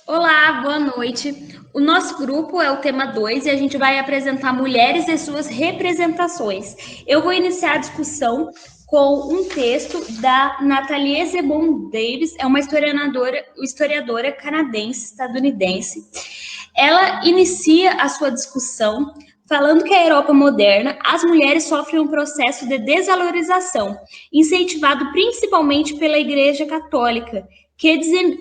Olá, boa noite. O nosso grupo é o tema 2 e a gente vai apresentar mulheres e suas representações. Eu vou iniciar a discussão com um texto da Nathalie Zebon Davis, é uma historiadora canadense-estadunidense. Ela inicia a sua discussão falando que a Europa moderna, as mulheres sofrem um processo de desvalorização, incentivado principalmente pela Igreja Católica, que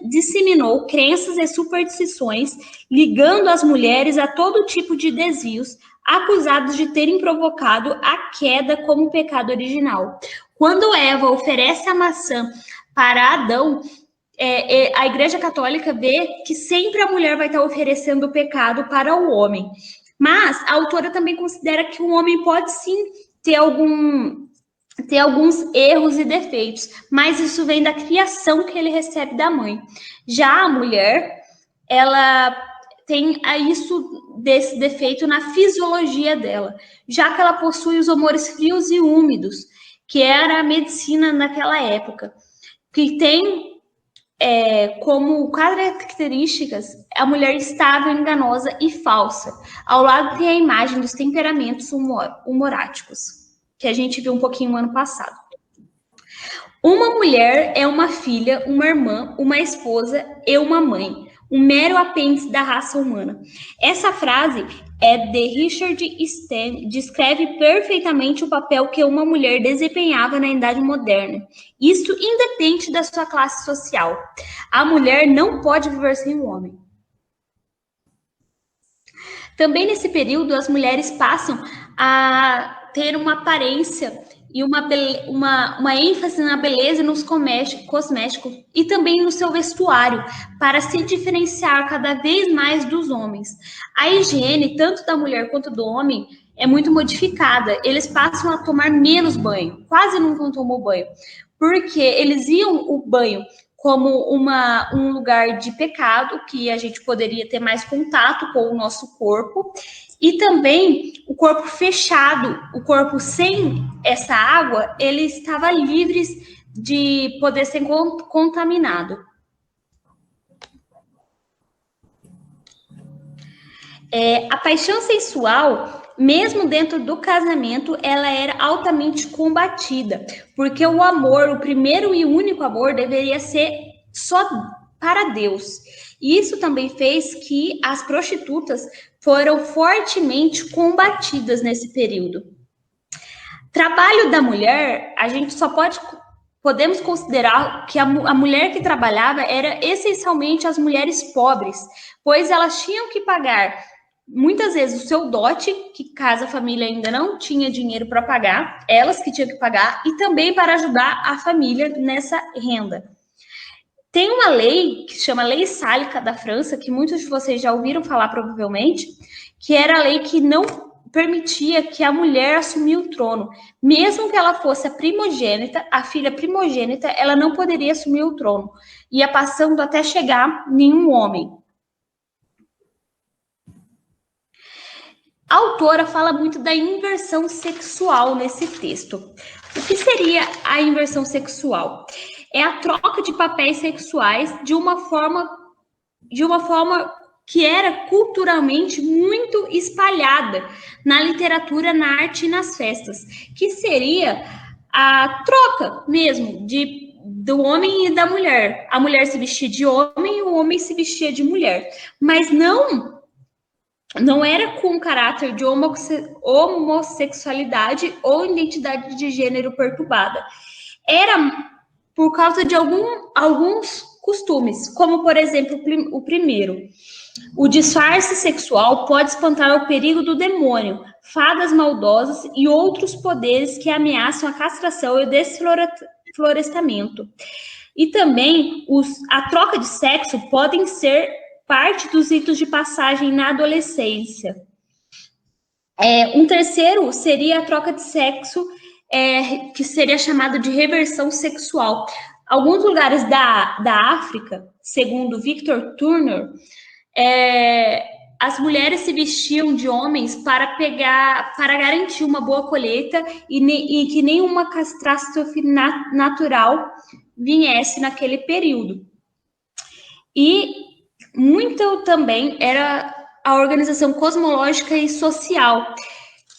disseminou crenças e superstições, ligando as mulheres a todo tipo de desvios, acusados de terem provocado a queda como pecado original. Quando Eva oferece a maçã para Adão, a Igreja Católica vê que sempre a mulher vai estar oferecendo o pecado para o homem. Mas a autora também considera que o homem pode sim ter alguns erros e defeitos, mas isso vem da criação que ele recebe da mãe. Já a mulher, ela tem desse defeito na fisiologia dela, já que ela possui os humores frios e úmidos, que era a medicina naquela época, que tem como características a mulher estável, enganosa e falsa. Ao lado tem a imagem dos temperamentos humoráticos, que a gente viu um pouquinho no ano passado. Uma mulher é uma filha, uma irmã, uma esposa e uma mãe, um mero apêndice da raça humana. Essa frase é de Richard Sten, descreve perfeitamente o papel que uma mulher desempenhava na Idade Moderna. Isso independe da sua classe social. A mulher não pode viver sem o homem. Também nesse período, as mulheres passam a ter uma aparência e uma ênfase na beleza e nos cosméticos e também no seu vestuário, para se diferenciar cada vez mais dos homens. A higiene, tanto da mulher quanto do homem, é muito modificada. Eles passam a tomar menos banho, quase não tomam banho, porque eles iam o banho como um lugar de pecado, que a gente poderia ter mais contato com o nosso corpo, e também o corpo fechado, o corpo sem essa água, ele estava livre de poder ser contaminado. A paixão sensual, mesmo dentro do casamento, ela era altamente combatida, porque o amor, o primeiro e único amor, deveria ser só para Deus. E isso também fez que as prostitutas foram fortemente combatidas nesse período. Trabalho da mulher, a gente só podemos considerar que a mulher que trabalhava era essencialmente as mulheres pobres, pois elas tinham que pagar muitas vezes o seu dote, que caso a família ainda não tinha dinheiro para pagar, elas que tinham que pagar, e também para ajudar a família nessa renda. Tem uma lei que se chama Lei Sálica da França, que muitos de vocês já ouviram falar provavelmente, que era a lei que não permitia que a mulher assumisse o trono. Mesmo que ela fosse a primogênita, a filha primogênita, ela não poderia assumir o trono. Ia passando até chegar nenhum homem. A autora fala muito da inversão sexual nesse texto. O que seria a inversão sexual? É a troca de papéis sexuais de uma forma que era culturalmente muito espalhada na literatura, na arte e nas festas, que seria a troca mesmo do homem e da mulher. A mulher se vestia de homem e o homem se vestia de mulher. Mas não era com caráter de homossexualidade ou identidade de gênero perturbada. Era por causa de alguns costumes, como, por exemplo, o primeiro. O disfarce sexual pode espantar o perigo do demônio, fadas maldosas e outros poderes que ameaçam a castração e o desflorestamento. E também a troca de sexo podem ser parte dos ritos de passagem na adolescência. Um terceiro seria a troca de sexo, que seria chamado de reversão sexual. Alguns lugares da África, segundo Victor Turner, as mulheres se vestiam de homens para garantir uma boa colheita e que nenhuma catástrofe natural viesse naquele período. E muito também era a organização cosmológica e social,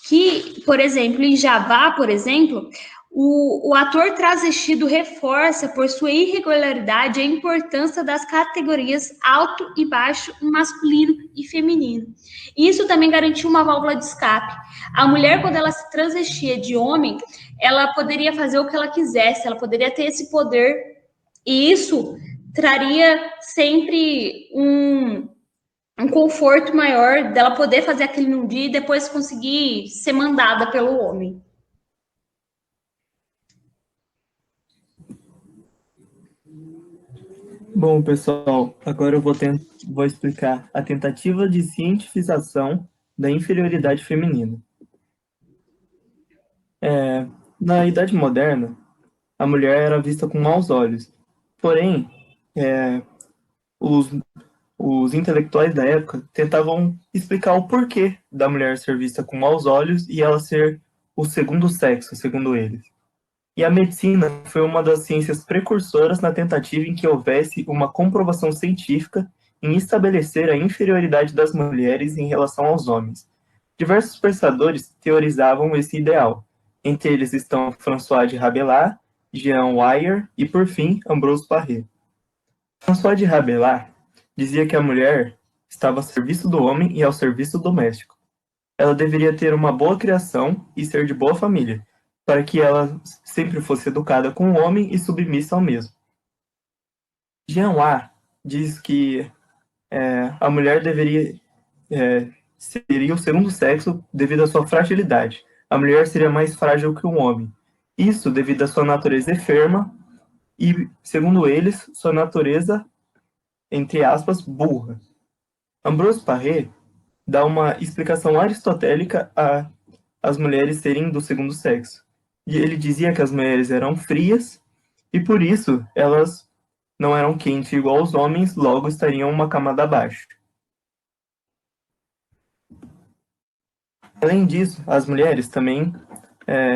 que, por exemplo, em Javá, por exemplo, o ator travestido reforça, por sua irregularidade, a importância das categorias alto e baixo, masculino e feminino. Isso também garantiu uma válvula de escape. A mulher, quando ela se travestia de homem, ela poderia fazer o que ela quisesse, ela poderia ter esse poder, e isso traria sempre um conforto maior dela poder fazer aquele num dia e depois conseguir ser mandada pelo homem. Bom, pessoal, agora eu vou explicar a tentativa de cientificação da inferioridade feminina. Na Idade Moderna, a mulher era vista com maus olhos. Porém, os, os intelectuais da época tentavam explicar o porquê da mulher ser vista com maus olhos e ela ser o segundo sexo, segundo eles. E a medicina foi uma das ciências precursoras na tentativa em que houvesse uma comprovação científica em estabelecer a inferioridade das mulheres em relação aos homens. Diversos pensadores teorizavam esse ideal. Entre eles estão François de Rabelais, Jean Weyer e, por fim, Ambrose Paré. François de Rabelais dizia que a mulher estava ao serviço do homem e ao serviço doméstico. Ela deveria ter uma boa criação e ser de boa família, para que ela sempre fosse educada com o homem e submissa ao mesmo. Jean Watt diz que a mulher seria o segundo sexo devido à sua fragilidade. A mulher seria mais frágil que o homem. Isso devido à sua natureza enferma e, segundo eles, sua natureza, entre aspas, burra. Ambrose Paré dá uma explicação aristotélica às mulheres serem do segundo sexo. E ele dizia que as mulheres eram frias e por isso elas não eram quentes igual os homens, logo estariam uma camada abaixo. Além disso, as mulheres também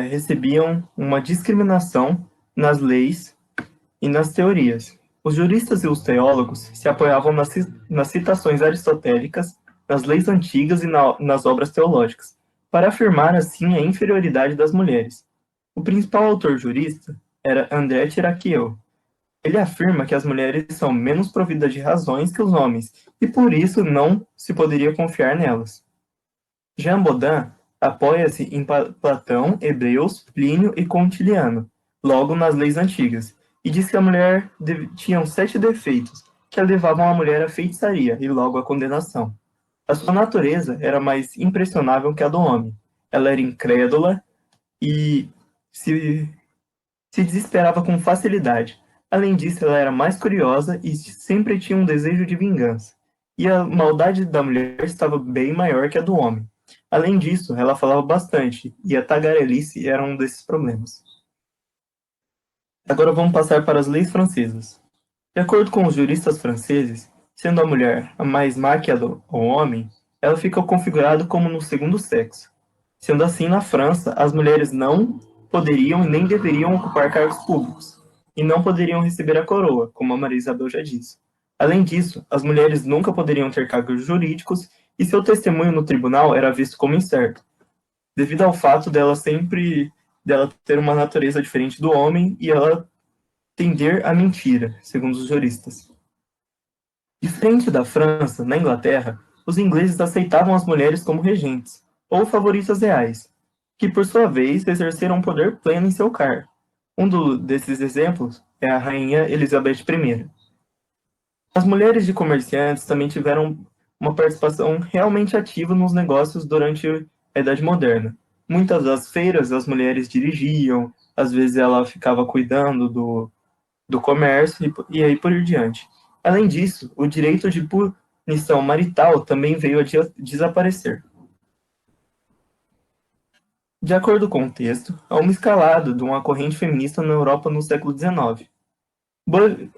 recebiam uma discriminação nas leis e nas teorias. Os juristas e os teólogos se apoiavam nas citações aristotélicas, nas leis antigas e nas obras teológicas, para afirmar assim a inferioridade das mulheres. O principal autor jurista era André Tiraquiel. Ele afirma que as mulheres são menos providas de razões que os homens, e por isso não se poderia confiar nelas. Jean Baudin apoia-se em Platão, Hebreus, Plínio e Quintiliano, logo nas leis antigas, e diz que a mulher tinha 7 defeitos, que a levavam a mulher à feitiçaria e logo à condenação. A sua natureza era mais impressionável que a do homem. Ela era incrédula e se desesperava com facilidade. Além disso, ela era mais curiosa e sempre tinha um desejo de vingança. E a maldade da mulher estava bem maior que a do homem. Além disso, ela falava bastante, e a tagarelice era um desses problemas. Agora vamos passar para as leis francesas. De acordo com os juristas franceses, sendo a mulher a mais má que o homem, ela fica configurada como no segundo sexo. Sendo assim, na França, as mulheres não poderiam e nem deveriam ocupar cargos públicos, e não poderiam receber a coroa, como a Maria Isabel já disse. Além disso, as mulheres nunca poderiam ter cargos jurídicos e seu testemunho no tribunal era visto como incerto, devido ao fato dela ter uma natureza diferente do homem e ela tender à mentira, segundo os juristas. Diferente da França, na Inglaterra, os ingleses aceitavam as mulheres como regentes, ou favoritas reais, que por sua vez exerceram poder pleno em seu cargo. Desses exemplos é a rainha Elizabeth I. As mulheres de comerciantes também tiveram uma participação realmente ativa nos negócios durante a Idade Moderna. Muitas das feiras as mulheres dirigiam, às vezes ela ficava cuidando do comércio e aí por diante. Além disso, o direito de punição marital também veio a desaparecer. De acordo com o texto, há uma escalada de uma corrente feminista na Europa no século XIX.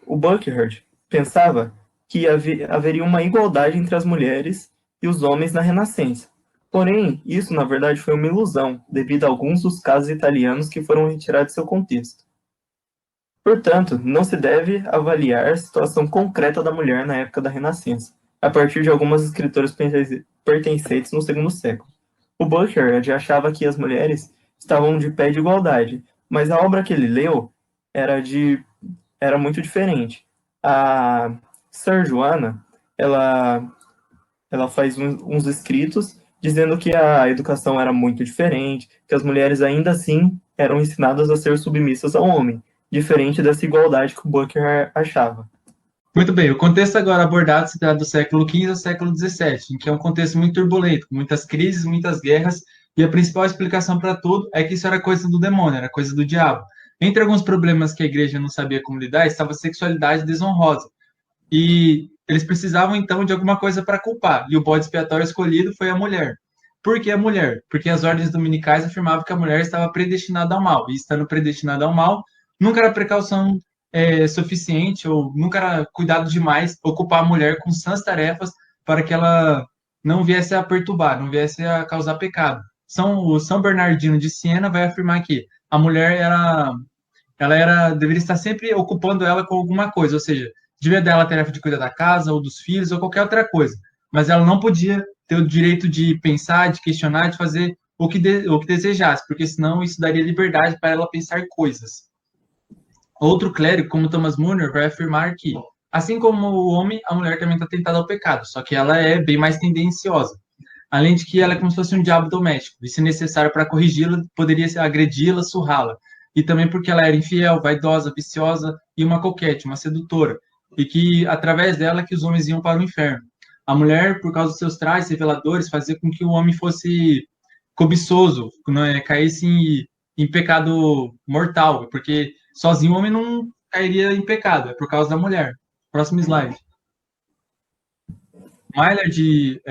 O Burkhardt pensava que haveria uma igualdade entre as mulheres e os homens na Renascença. Porém, isso na verdade foi uma ilusão, devido a alguns dos casos italianos que foram retirados de seu contexto. Portanto, não se deve avaliar a situação concreta da mulher na época da Renascença, a partir de algumas escrituras pertencentes no segundo século. O Buckerd achava que as mulheres estavam de pé de igualdade, mas a obra que ele leu era muito diferente. A Sir Joanna, ela faz uns escritos dizendo que a educação era muito diferente, que as mulheres ainda assim eram ensinadas a ser submissas ao homem, diferente dessa igualdade que o Buckerd achava. Muito bem, o contexto agora abordado se trata do século XV ao século XVII, em que é um contexto muito turbulento, com muitas crises, muitas guerras, e a principal explicação para tudo é que isso era coisa do demônio, era coisa do diabo. Entre alguns problemas que a igreja não sabia como lidar, estava a sexualidade desonrosa. E eles precisavam, então, de alguma coisa para culpar, e o bode expiatório escolhido foi a mulher. Por que a mulher? Porque as ordens dominicais afirmavam que a mulher estava predestinada ao mal, e estando predestinada ao mal, nunca era precaução suficiente, ou nunca era cuidado demais ocupar a mulher com sãs tarefas para que ela não viesse a perturbar, não viesse a causar pecado. O São Bernardino de Siena vai afirmar que a mulher deveria estar sempre ocupando ela com alguma coisa, ou seja, devia dela a tarefa de cuidar da casa ou dos filhos ou qualquer outra coisa, mas ela não podia ter o direito de pensar, de questionar, de fazer o que desejasse, porque senão isso daria liberdade para ela pensar coisas. Outro clérigo, como Thomas Munner, vai afirmar que, assim como o homem, a mulher também está tentada ao pecado, só que ela é bem mais tendenciosa. Além de que ela é como se fosse um diabo doméstico, e se necessário para corrigi-la, poderia agredi-la, surrá-la. E também porque ela era infiel, vaidosa, viciosa e uma coquete, uma sedutora, e que, através dela, que os homens iam para o inferno. A mulher, por causa dos seus trajes reveladores, fazia com que o homem fosse cobiçoso, caísse em pecado mortal, porque sozinho o homem não cairia em pecado, é por causa da mulher. Próximo slide. Maillard,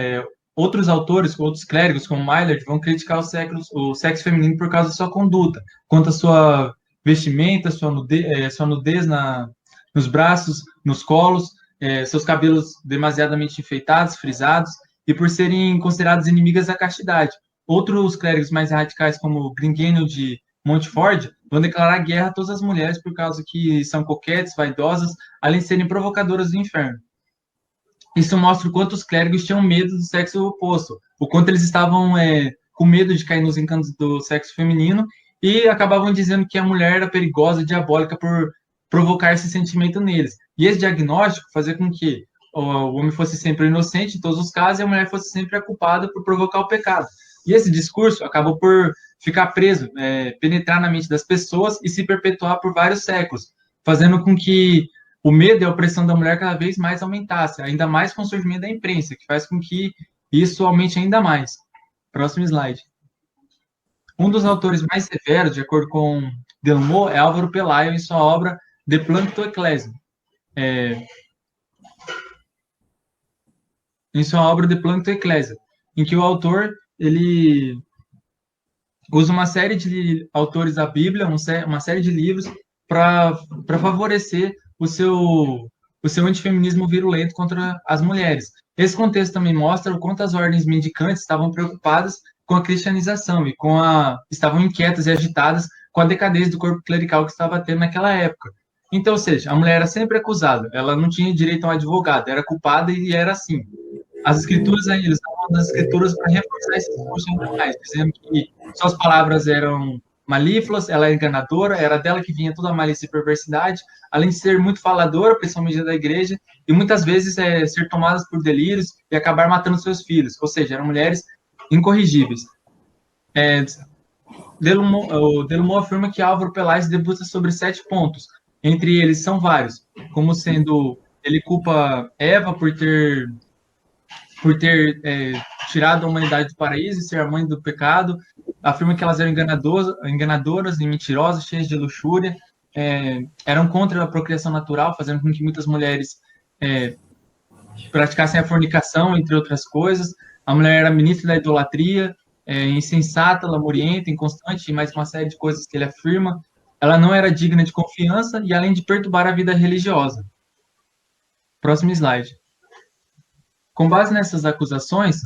outros autores, outros clérigos como Maillard, vão criticar o sexo feminino por causa da sua conduta, quanto à sua vestimenta, sua nudez nos braços, nos colos, seus cabelos demasiadamente enfeitados, frisados, e por serem consideradas inimigas da castidade. Outros clérigos mais radicais, como Gringeno de Montfort, vão declarar guerra a todas as mulheres por causa que são coquetes, vaidosas, além de serem provocadoras do inferno. Isso mostra o quanto os clérigos tinham medo do sexo oposto, o quanto eles estavam com medo de cair nos encantos do sexo feminino e acabavam dizendo que a mulher era perigosa, diabólica por provocar esse sentimento neles. E esse diagnóstico fazia com que o homem fosse sempre inocente em todos os casos e a mulher fosse sempre a culpada por provocar o pecado. E esse discurso acabou por ficar preso, penetrar na mente das pessoas e se perpetuar por vários séculos, fazendo com que o medo e a opressão da mulher cada vez mais aumentasse, ainda mais com o surgimento da imprensa, que faz com que isso aumente ainda mais. Próximo slide. Um dos autores mais severos, de acordo com Delmo, é Álvaro Pelayo, em sua obra De Plancto Ecclesiam. Em sua obra De Plancto Ecclesiam, em que o autor ele usa uma série de autores da Bíblia, uma série de livros, para favorecer o seu antifeminismo virulento contra as mulheres. Esse contexto também mostra o quanto as ordens mendicantes estavam preocupadas com a cristianização e estavam inquietas e agitadas com a decadência do corpo clerical que estava tendo naquela época. Então, ou seja, a mulher era sempre acusada, ela não tinha direito a um advogado, era culpada e era assim. As escrituras, eles estavam das escrituras para reforçar esse discurso ainda mais, dizendo que suas palavras eram malífluas, ela era enganadora, era dela que vinha toda a malícia e perversidade, além de ser muito faladora, principalmente da igreja, e muitas vezes ser tomadas por delírios e acabar matando seus filhos, ou seja, eram mulheres incorrigíveis. O Delmo afirma que Álvaro Pelayo debuta sobre 7 pontos, entre eles são vários, como sendo, ele culpa Eva por ter tirado a humanidade do paraíso e ser a mãe do pecado, afirma que elas eram enganadoras e mentirosas, cheias de luxúria, eram contra a procriação natural, fazendo com que muitas mulheres praticassem a fornicação, entre outras coisas. A mulher era ministra da idolatria, insensata, lamurienta, inconstante, e mais uma série de coisas que ele afirma. Ela não era digna de confiança e além de perturbar a vida religiosa. Próximo slide. Com base nessas acusações,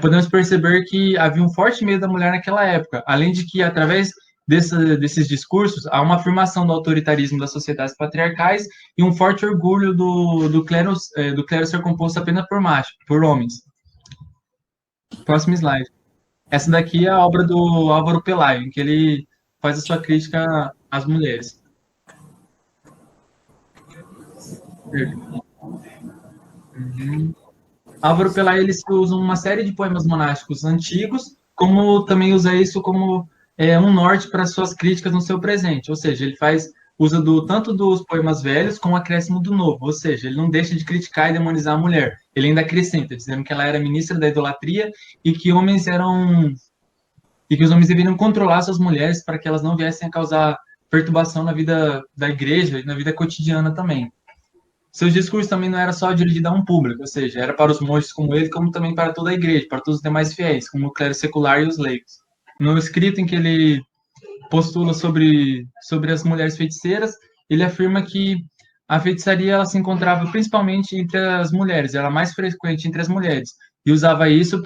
podemos perceber que havia um forte medo da mulher naquela época, além de que, através desses discursos, há uma afirmação do autoritarismo das sociedades patriarcais e um forte orgulho do clero ser composto apenas por homens. Próximo slide. Essa daqui é a obra do Álvaro Pelayo, em que ele faz a sua crítica às mulheres. Álvaro Pelayo, ele usa uma série de poemas monásticos antigos, como também usa isso como um norte para suas críticas no seu presente, ou seja, ele faz usa tanto dos poemas velhos como o acréscimo do novo, ou seja, ele não deixa de criticar e demonizar a mulher, ele ainda acrescenta, dizendo que ela era ministra da idolatria e que os homens deveriam controlar suas mulheres para que elas não viessem a causar perturbação na vida da igreja e na vida cotidiana também. Seus discursos também não era só dirigido a um público, ou seja, era para os monges como ele, como também para toda a igreja, para todos os demais fiéis, como o clero secular e os leigos. No escrito em que ele postula sobre as mulheres feiticeiras, ele afirma que a feitiçaria ela se encontrava principalmente entre as mulheres, era mais frequente entre as mulheres, e usava isso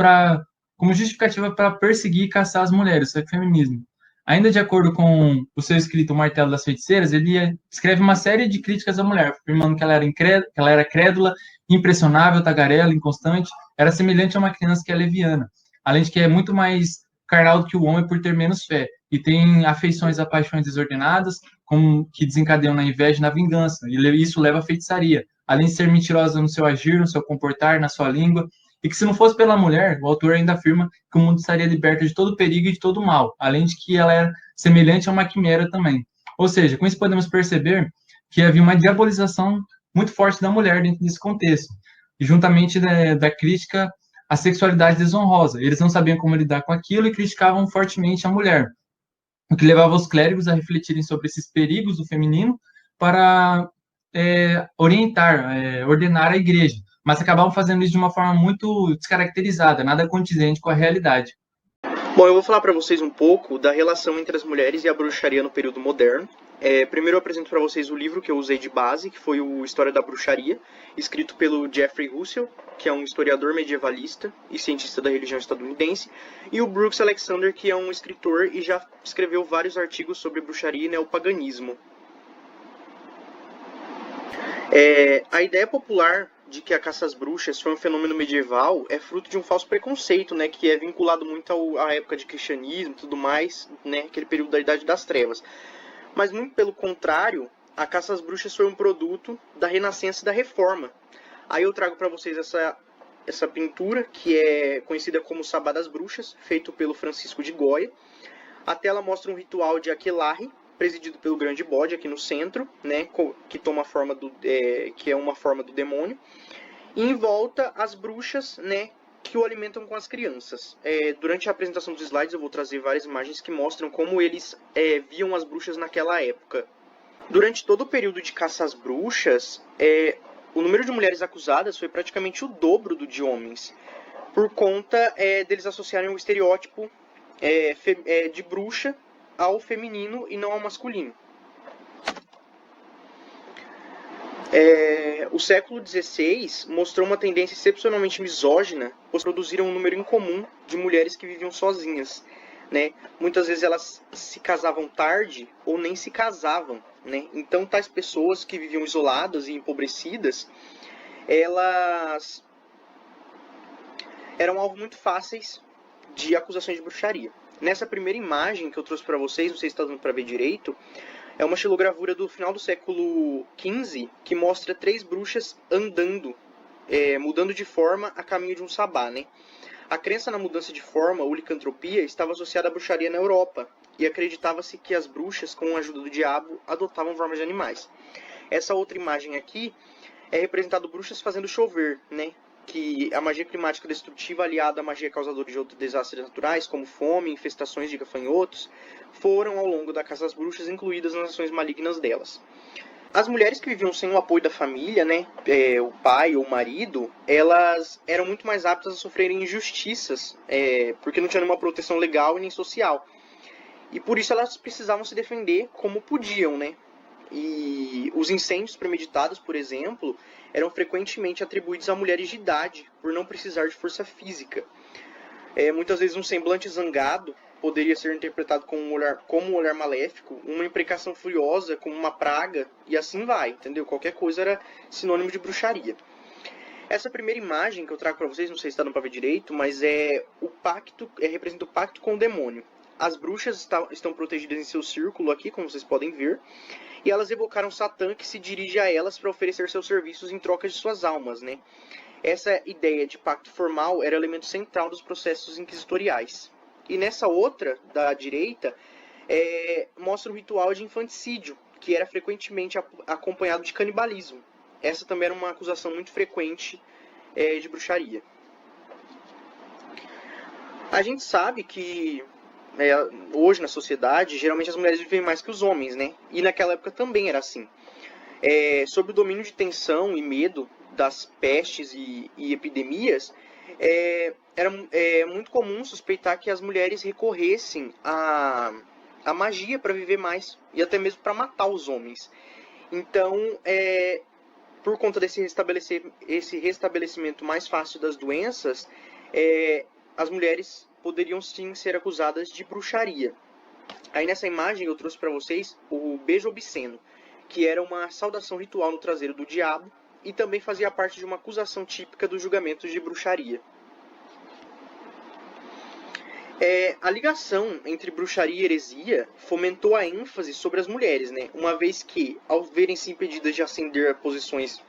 como justificativa para perseguir e caçar as mulheres, o feminismo. Ainda de acordo com o seu escrito O Martelo das Feiticeiras, ele escreve uma série de críticas à mulher, afirmando que ela era crédula, impressionável, tagarela, inconstante, era semelhante a uma criança que é leviana, além de que é muito mais carnal do que o homem por ter menos fé, e tem afeições a paixões desordenadas, como que desencadeiam na inveja e na vingança, e isso leva à feitiçaria, além de ser mentirosa no seu agir, no seu comportar, na sua língua, e que se não fosse pela mulher, o autor ainda afirma que o mundo estaria liberto de todo perigo e de todo mal, além de que ela era semelhante a uma quimera também. Ou seja, com isso podemos perceber que havia uma diabolização muito forte da mulher dentro desse contexto, e juntamente da crítica à sexualidade desonrosa. Eles não sabiam como lidar com aquilo e criticavam fortemente a mulher, o que levava os clérigos a refletirem sobre esses perigos do feminino para ordenar a igreja, mas acabavam fazendo isso de uma forma muito descaracterizada, nada condizente com a realidade. Bom, eu vou falar para vocês um pouco da relação entre as mulheres e a bruxaria no período moderno. Primeiro eu apresento para vocês o livro que eu usei de base, que foi o História da Bruxaria, escrito pelo Jeffrey Russell, que é um historiador medievalista e cientista da religião estadunidense, e o Brooks Alexander, que é um escritor e já escreveu vários artigos sobre bruxaria e neopaganismo. A ideia popular de que a caça às bruxas foi um fenômeno medieval é fruto de um falso preconceito, né, que é vinculado muito à época de cristianismo e tudo mais, né, aquele período da Idade das Trevas. Mas muito pelo contrário, a caça às bruxas foi um produto da Renascença e da Reforma. Aí eu trago para vocês essa pintura, que é conhecida como Sabá das Bruxas, feito pelo Francisco de Goya. A tela mostra um ritual de aquelarre, presidido pelo grande bode aqui no centro, né, que toma a forma que é uma forma do demônio, e em volta as bruxas, né, que o alimentam com as crianças. Durante a apresentação dos slides eu vou trazer várias imagens que mostram como eles viam as bruxas naquela época. Durante todo o período de caça às bruxas, o número de mulheres acusadas foi praticamente o dobro do de homens, por conta deles associarem o estereótipo de bruxa ao feminino e não ao masculino. O século XVI mostrou uma tendência excepcionalmente misógina, pois produziram um número incomum de mulheres que viviam sozinhas, né? Muitas vezes elas se casavam tarde ou nem se casavam, né? Então tais pessoas que viviam isoladas e empobrecidas, elas eram alvo muito fáceis de acusações de bruxaria. Nessa primeira imagem que eu trouxe para vocês, não sei se está dando para ver direito, é uma xilogravura do final do século XV que mostra 3 bruxas andando, mudando de forma a caminho de um sabá, né? A crença na mudança de forma, ou licantropia, estava associada à bruxaria na Europa, e acreditava-se que as bruxas, com a ajuda do diabo, adotavam formas de animais. Essa outra imagem aqui é representado bruxas fazendo chover, né? Que a magia climática destrutiva aliada à magia causadora de outros desastres naturais, como fome, infestações de gafanhotos, foram ao longo da caça às bruxas incluídas nas ações malignas delas. As mulheres que viviam sem o apoio da família, né, o pai ou o marido, elas eram muito mais aptas a sofrerem injustiças, porque não tinham nenhuma proteção legal e nem social. E por isso elas precisavam se defender como podiam, né? E os incêndios premeditados, por exemplo, eram frequentemente atribuídos a mulheres de idade, por não precisar de força física. Muitas vezes um semblante zangado poderia ser interpretado como um olhar maléfico, uma imprecação furiosa como uma praga, e assim vai, entendeu? Qualquer coisa era sinônimo de bruxaria. Essa primeira imagem que eu trago para vocês, não sei se está dando para ver direito, mas representa o pacto com o demônio. As bruxas estão protegidas em seu círculo aqui, como vocês podem ver, e elas evocaram Satã, que se dirige a elas para oferecer seus serviços em troca de suas almas, né? Essa ideia de pacto formal era elemento central dos processos inquisitoriais. E nessa outra, da direita, mostra o ritual de infanticídio, que era frequentemente acompanhado de canibalismo. Essa também era uma acusação muito frequente de bruxaria. A gente sabe que hoje na sociedade, geralmente as mulheres vivem mais que os homens, né? E naquela época também era assim. Sob o domínio de tensão e medo das pestes e epidemias, era muito comum suspeitar que as mulheres recorressem à magia para viver mais e até mesmo para matar os homens. Então, por conta desse restabelecimento mais fácil das doenças, as mulheres poderiam sim ser acusadas de bruxaria. Aí nessa imagem eu trouxe para vocês o beijo obsceno, que era uma saudação ritual no traseiro do diabo e também fazia parte de uma acusação típica dos julgamentos de bruxaria. A ligação entre bruxaria e heresia fomentou a ênfase sobre as mulheres, né? Uma vez que, ao verem-se impedidas de ascender a posições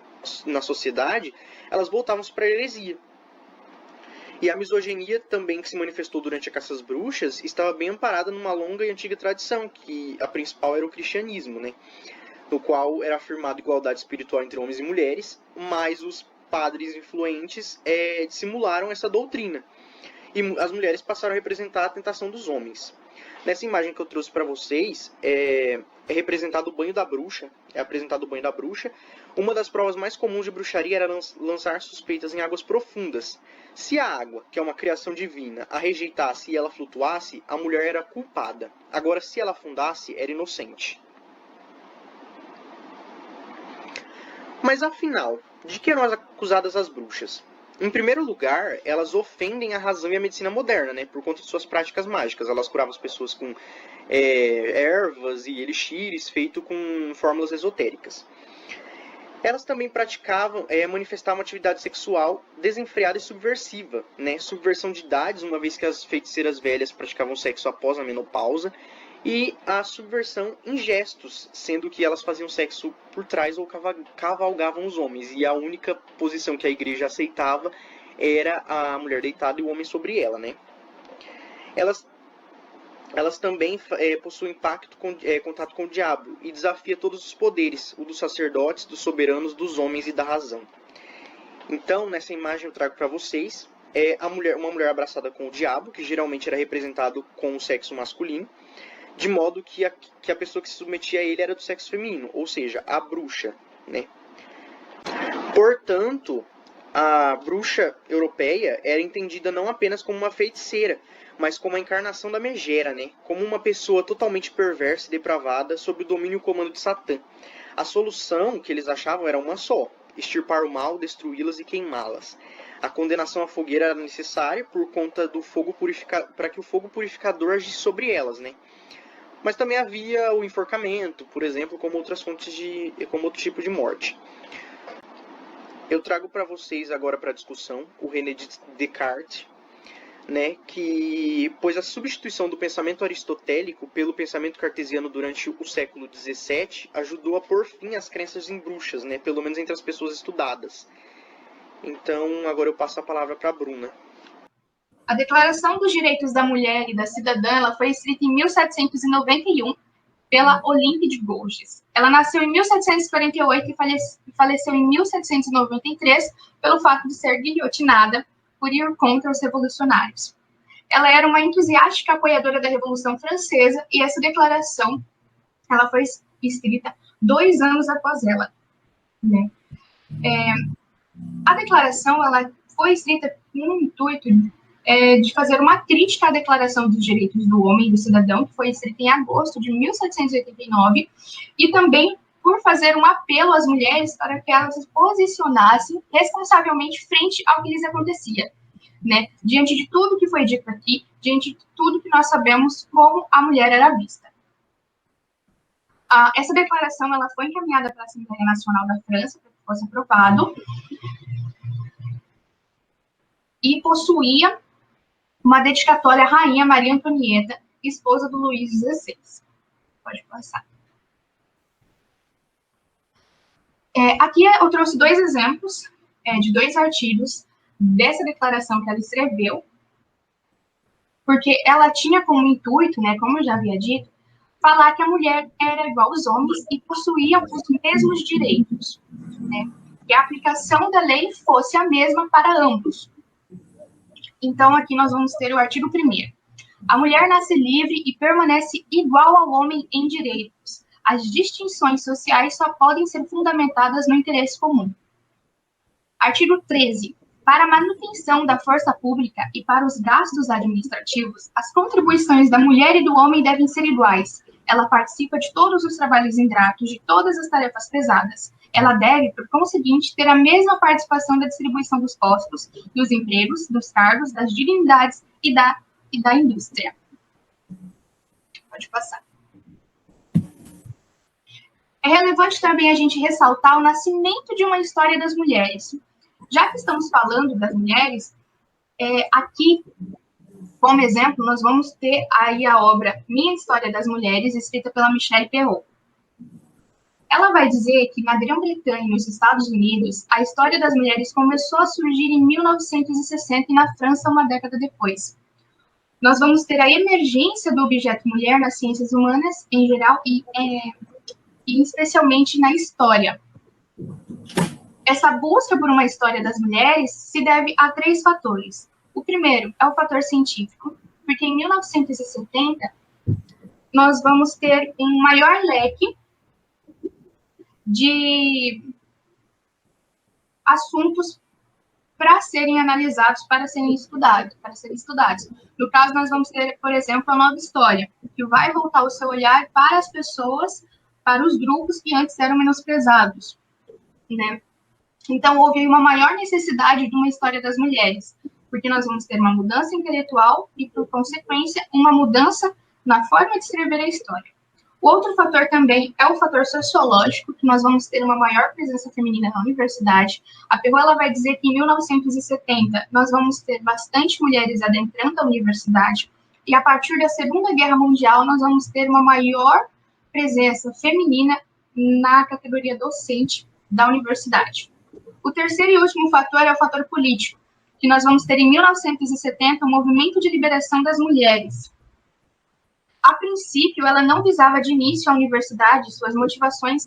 na sociedade, elas voltavam-se para a heresia. E a misoginia também que se manifestou durante a caça às bruxas estava bem amparada numa longa e antiga tradição, que a principal era o cristianismo, né? No qual era afirmada igualdade espiritual entre homens e mulheres, mas os padres influentes dissimularam essa doutrina. E as mulheres passaram a representar a tentação dos homens. Nessa imagem que eu trouxe para vocês, é representado o banho da bruxa, é apresentado o banho da bruxa. Uma das provas mais comuns de bruxaria era lançar suspeitas em águas profundas. Se a água, que é uma criação divina, a rejeitasse e ela flutuasse, a mulher era culpada. Agora, se ela afundasse, era inocente. Mas afinal, de que eram acusadas as bruxas? Em primeiro lugar, elas ofendem a razão e a medicina moderna, né, por conta de suas práticas mágicas. Elas curavam as pessoas com ervas e elixires feitos com fórmulas esotéricas. Elas também manifestavam atividade sexual desenfreada e subversiva, né, subversão de idades, uma vez que as feiticeiras velhas praticavam sexo após a menopausa, e a subversão em gestos, sendo que elas faziam sexo por trás ou cavalgavam os homens, e a única posição que a igreja aceitava era a mulher deitada e o homem sobre ela, né? Elas também possuem contato com o diabo e desafia todos os poderes, o dos sacerdotes, dos soberanos, dos homens e da razão. Então, nessa imagem eu trago para vocês uma mulher abraçada com o diabo, que geralmente era representado com o sexo masculino, de modo que a pessoa que se submetia a ele era do sexo feminino, ou seja, a bruxa, né? Portanto, a bruxa europeia era entendida não apenas como uma feiticeira, mas como a encarnação da megera, né? Como uma pessoa totalmente perversa e depravada sob o domínio e comando de Satã. A solução que eles achavam era uma só: extirpar o mal, destruí-las e queimá-las. A condenação à fogueira era necessária por conta do fogo para que o fogo purificador agisse sobre elas, né? Mas também havia o enforcamento, por exemplo, como outro tipo de morte. Eu trago para vocês agora para discussão o René Descartes, né, que pôs a substituição do pensamento aristotélico pelo pensamento cartesiano durante o século XVII ajudou a pôr fim às crenças em bruxas, né, pelo menos entre as pessoas estudadas. Então, agora eu passo a palavra para a Bruna. A Declaração dos Direitos da Mulher e da Cidadã ela foi escrita em 1791 pela Olympe de Gouges. Ela nasceu em 1748 e faleceu em 1793 pelo fato de ser guilhotinada por ir contra os revolucionários. Ela era uma entusiástica apoiadora da Revolução Francesa e essa declaração ela foi escrita 2 anos após ela, né? A declaração ela foi escrita com o intuito de fazer uma crítica à Declaração dos Direitos do Homem e do Cidadão, que foi escrita em agosto de 1789, e também por fazer um apelo às mulheres para que elas se posicionassem responsavelmente frente ao que lhes acontecia, né? Diante de tudo que foi dito aqui, diante de tudo que nós sabemos como a mulher era vista. Essa declaração ela foi encaminhada para a Assembleia Nacional da França para que fosse aprovado e possuía uma dedicatória à Rainha Maria Antonieta, esposa do Luís XVI. Pode passar. Aqui eu trouxe 2 exemplos de 2 artigos dessa declaração que ela escreveu, porque ela tinha como intuito, né, como eu já havia dito, falar que a mulher era igual aos homens e possuía os mesmos direitos, né, que a aplicação da lei fosse a mesma para ambos. Então, aqui nós vamos ter o artigo 1º. A mulher nasce livre e permanece igual ao homem em direitos. As distinções sociais só podem ser fundamentadas no interesse comum. Artigo 13. Para a manutenção da força pública e para os gastos administrativos, as contribuições da mulher e do homem devem ser iguais. Ela participa de todos os trabalhos ingratos, de todas as tarefas pesadas. Ela deve, por conseguinte, ter a mesma participação da distribuição dos postos, dos empregos, dos cargos, das dignidades e da indústria. Pode passar. É relevante também a gente ressaltar o nascimento de uma história das mulheres. Já que estamos falando das mulheres, aqui, como exemplo, nós vamos ter aí a obra Minha História das Mulheres, escrita pela Michelle Perrault. Ela vai dizer que na Grã-Bretanha e nos Estados Unidos, a história das mulheres começou a surgir em 1960 e na França uma década depois. Nós vamos ter a emergência do objeto mulher nas ciências humanas em geral e especialmente na história. Essa busca por uma história das mulheres se deve a 3 fatores. O primeiro é o fator científico, porque em 1970 nós vamos ter um maior leque de assuntos para serem analisados, para serem estudados. No caso, nós vamos ter, por exemplo, a nova história, que vai voltar o seu olhar para as pessoas, para os grupos que antes eram menosprezados, né? Então, houve uma maior necessidade de uma história das mulheres, porque nós vamos ter uma mudança intelectual e, por consequência, uma mudança na forma de escrever a história. O outro fator também é o fator sociológico, que nós vamos ter uma maior presença feminina na universidade. A Perrault ela vai dizer que em 1970 nós vamos ter bastante mulheres adentrando a universidade, e a partir da Segunda Guerra Mundial nós vamos ter uma maior presença feminina na categoria docente da universidade. O terceiro e último fator é o fator político, que nós vamos ter em 1970 o movimento de liberação das mulheres. A princípio, ela não visava de início a universidade, suas motivações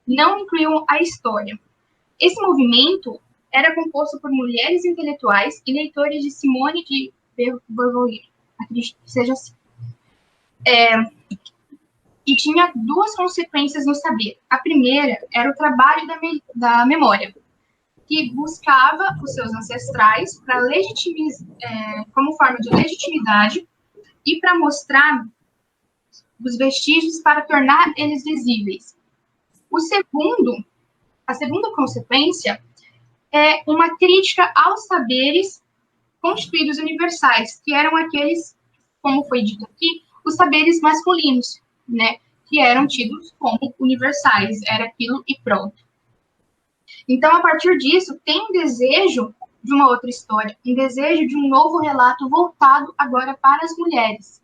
não incluíam a história. Esse movimento era composto por mulheres intelectuais e leitores de Simone de Beauvoir, acredito que seja assim. E tinha 2 consequências no saber. A primeira era o trabalho da memória, que buscava os seus ancestrais para como forma de legitimidade e para mostrar os vestígios para tornar eles visíveis. A segunda consequência é uma crítica aos saberes constituídos universais, que eram aqueles, como foi dito aqui, os saberes masculinos, né, que eram tidos como universais, era aquilo e pronto. Então, a partir disso, tem um desejo de uma outra história, um desejo de um novo relato voltado agora para as mulheres,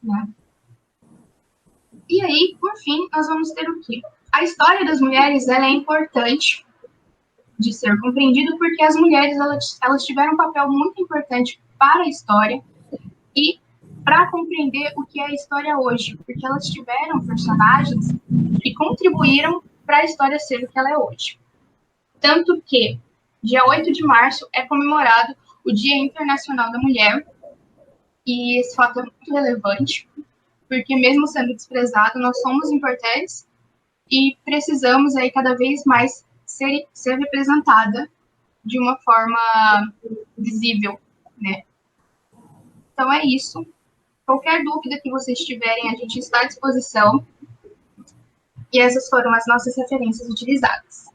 né? E aí, por fim, nós vamos ter o quê? A história das mulheres ela é importante de ser compreendida porque as mulheres elas tiveram um papel muito importante para a história e para compreender o que é a história hoje, porque elas tiveram personagens que contribuíram para a história ser o que ela é hoje. Tanto que, dia 8 de março, é comemorado o Dia Internacional da Mulher, e esse fato é muito relevante, porque mesmo sendo desprezado, nós somos importantes e precisamos aí cada vez mais ser representada de uma forma visível, né? Então é isso. Qualquer dúvida que vocês tiverem, a gente está à disposição. E essas foram as nossas referências utilizadas.